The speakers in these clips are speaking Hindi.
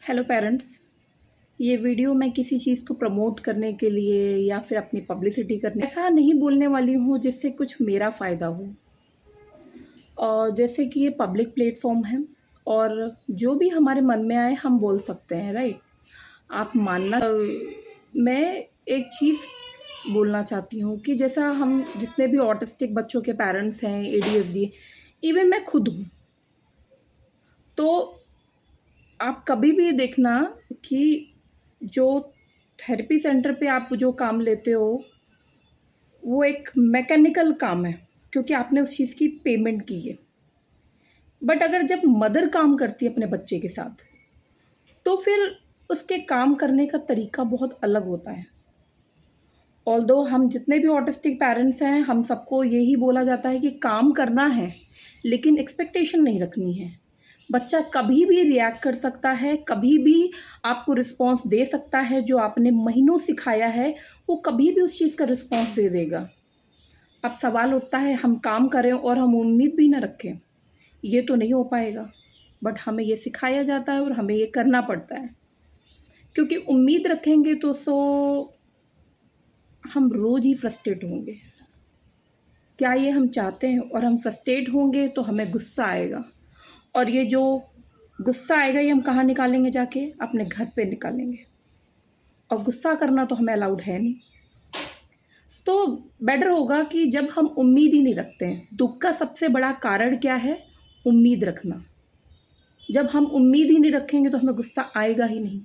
Hello parents. ये वीडियो मैं किसी चीज़ को प्रमोट करने के लिए या फिर अपनी पब्लिसिटी करने ऐसा नहीं बोलने वाली हूँ जिससे कुछ मेरा फ़ायदा हो। और जैसे कि ये पब्लिक प्लेटफॉर्म है और जो भी हमारे मन में आए हम बोल सकते हैं, राइट। आप मानना मैं एक चीज़ बोलना चाहती हूँ कि जैसा हम जितने भी ऑटिस्टिक बच्चों के पेरेंट्स हैं, ADHD, इवन मैं खुद हूँ, तो आप कभी भी देखना कि जो थेरेपी सेंटर पे आप जो काम लेते हो वो एक मैकेनिकल काम है, क्योंकि आपने उस चीज़ की पेमेंट की है। बट अगर जब मदर काम करती है अपने बच्चे के साथ, तो फिर उसके काम करने का तरीका बहुत अलग होता है। ऑल्दो हम जितने भी ऑटिस्टिक पेरेंट्स हैं, हम सबको यही बोला जाता है कि काम करना है, लेकिन एक्सपेक्टेशन नहीं रखनी है। बच्चा कभी भी रिएक्ट कर सकता है, कभी भी आपको रिस्पॉन्स दे सकता है। जो आपने महीनों सिखाया है वो कभी भी उस चीज़ का रिस्पॉन्स दे देगा। अब सवाल उठता है, हम काम करें और हम उम्मीद भी ना रखें, ये तो नहीं हो पाएगा। बट हमें ये सिखाया जाता है और हमें ये करना पड़ता है, क्योंकि उम्मीद रखेंगे तो हम रोज़ ही फ्रस्ट्रेट होंगे। क्या ये हम चाहते हैं? और हम फ्रस्ट्रेट होंगे तो हमें गुस्सा आएगा, और ये जो गुस्सा आएगा ये हम कहाँ निकालेंगे? जाके अपने घर पे निकालेंगे। और गुस्सा करना तो हमें अलाउड है नहीं। तो बेटर होगा कि जब हम उम्मीद ही नहीं रखते हैं, दुख का सबसे बड़ा कारण क्या है? उम्मीद रखना। जब हम उम्मीद ही नहीं रखेंगे तो हमें गुस्सा आएगा ही नहीं।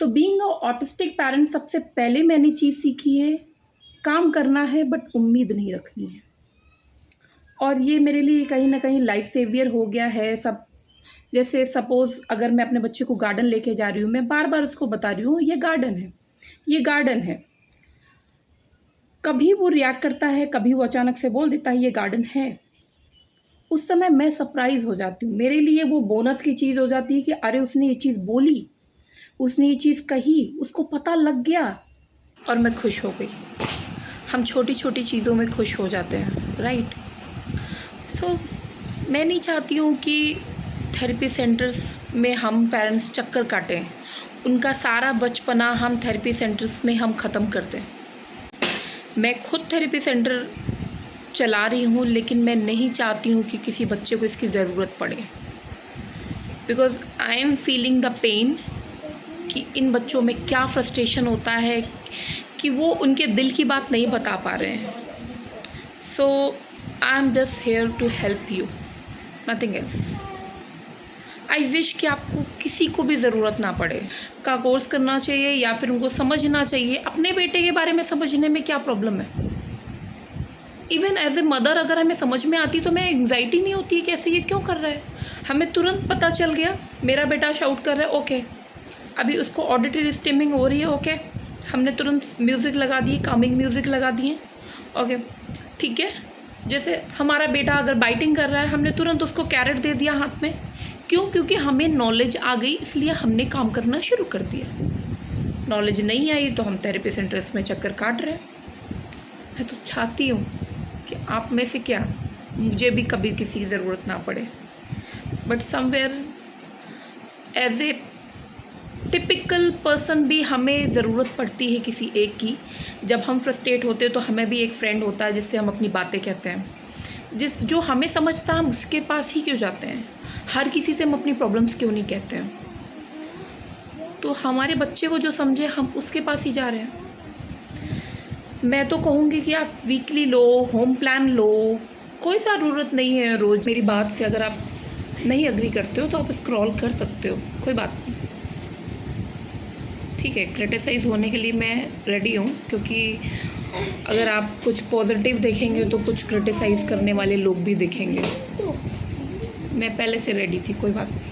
तो बीइंग अ ऑटिस्टिक पेरेंट, सबसे पहले मैंने चीज़ सीखी है, काम करना है बट उम्मीद नहीं रखनी है। और ये मेरे लिए कहीं ना कहीं लाइफ सेवियर हो गया है सब। जैसे सपोज़ अगर मैं अपने बच्चे को गार्डन लेके जा रही हूँ, मैं बार बार उसको बता रही हूँ ये गार्डन है, ये गार्डन है। कभी वो रिएक्ट करता है, कभी वो अचानक से बोल देता है ये गार्डन है। उस समय मैं सरप्राइज़ हो जाती हूँ। मेरे लिए वो बोनस की चीज़ हो जाती है कि अरे उसने ये चीज़ बोली, उसने ये चीज़ कही, उसको पता लग गया और मैं खुश हो गई। हम छोटी छोटी चीज़ों में खुश हो जाते हैं, राइट। सो मैं नहीं चाहती हूँ कि थेरेपी सेंटर्स में हम पेरेंट्स चक्कर काटें, उनका सारा बचपना हम थेरेपी सेंटर्स में हम ख़त्म कर दें। मैं खुद थेरेपी सेंटर चला रही हूँ, लेकिन मैं नहीं चाहती हूँ कि किसी बच्चे को इसकी ज़रूरत पड़े, because I am feeling the pain कि इन बच्चों में क्या फ्रस्ट्रेशन होता है कि वो उनके दिल की बात नहीं बता पा रहे हैं। So I am just here to help you, nothing else. I wish कि आपको किसी को भी ज़रूरत ना पड़े का कोर्स करना चाहिए, या फिर उनको समझना चाहिए। अपने बेटे के बारे में समझने में क्या प्रॉब्लम है? इवन एज ए मदर अगर हमें समझ में आती तो हमें एंग्जाइटी नहीं होती कि ऐसे ये क्यों कर रहा है। हमें तुरंत पता चल गया मेरा बेटा शाउट कर रहा है, ओके अभी उसको ऑडिटरी स्टिमिंग हो रही है, ओके हमने तुरंत म्यूज़िक लगा दिए, कामिंग म्यूज़िक लगा दिए, ओके ठीक है। जैसे हमारा बेटा अगर बाइटिंग कर रहा है, हमने तुरंत उसको कैरेट दे दिया हाथ में। क्यों? क्योंकि हमें नॉलेज आ गई, इसलिए हमने काम करना शुरू कर दिया। नॉलेज नहीं आई तो हम थेरेपी सेंटर्स में चक्कर काट रहे हैं। मैं तो चाहती हूँ कि आप में से क्या मुझे भी कभी किसी की ज़रूरत ना पड़े, but somewhere as a typical person भी हमें ज़रूरत पड़ती है किसी एक की। जब हम फ्रस्ट्रेट होते हैं तो हमें भी एक फ्रेंड होता है जिससे हम अपनी बातें कहते हैं। जो हमें समझता है हम उसके पास ही क्यों जाते हैं? हर किसी से हम अपनी प्रॉब्लम्स क्यों नहीं कहते हैं? तो हमारे बच्चे को जो समझे हम उसके पास ही जा रहे हैं। मैं तो कहूँगी कि आप वीकली लो, होम प्लान लो, कोई ज़रूरत नहीं है रोज़। मेरी बात से अगर आप नहीं एग्री करते हो तो आप स्क्रॉल कर सकते हो, कोई बात नहीं, ठीक है। क्रिटिसाइज़ होने के लिए मैं रेडी हूँ, क्योंकि अगर आप कुछ पॉजिटिव देखेंगे तो कुछ क्रिटिसाइज़ करने वाले लोग भी देखेंगे। मैं पहले से रेडी थी, कोई बात नहीं।